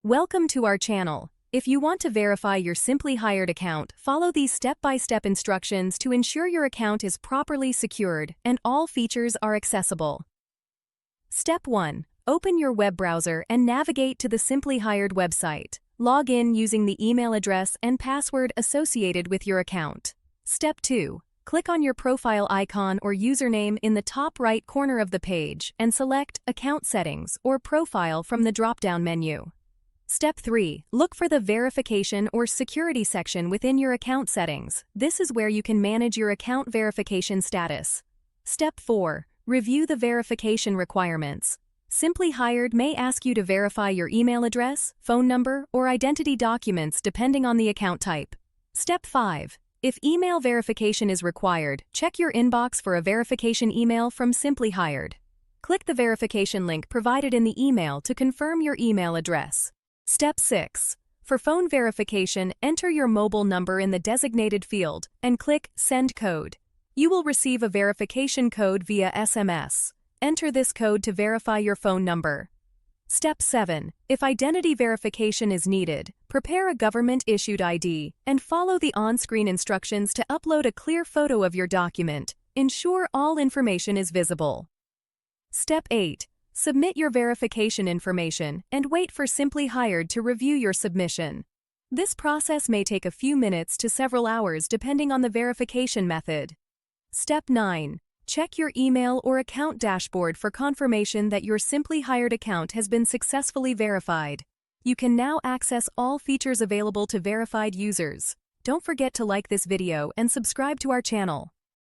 Welcome to our channel. If you want to verify your SimplyHired account, follow these step-by-step instructions to ensure your account is properly secured and all features are accessible. Step 1. Open your web browser and navigate to the SimplyHired website. Log in using the email address and password associated with your account. Step 2. Click on your profile icon or username in the top right corner of the page and select Account Settings or Profile from the drop-down menu. Step 3. Look for the Verification or Security section within your account settings. This is where you can manage your account verification status. Step 4. Review the verification requirements. SimplyHired may ask you to verify your email address, phone number, or identity documents depending on the account type. Step 5. If email verification is required, check your inbox for a verification email from SimplyHired. Click the verification link provided in the email to confirm your email address. Step 6. For phone verification, enter your mobile number in the designated field and click Send Code. You will receive a verification code via SMS. Enter this code to verify your phone number. Step 7. If identity verification is needed, prepare a government-issued ID and follow the on-screen instructions to upload a clear photo of your document. Ensure all information is visible. Step 8. Submit your verification information and wait for SimplyHired to review your submission. This process may take a few minutes to several hours depending on the verification method. Step 9. Check your email or account dashboard for confirmation that your SimplyHired account has been successfully verified. You can now access all features available to verified users. Don't forget to like this video and subscribe to our channel.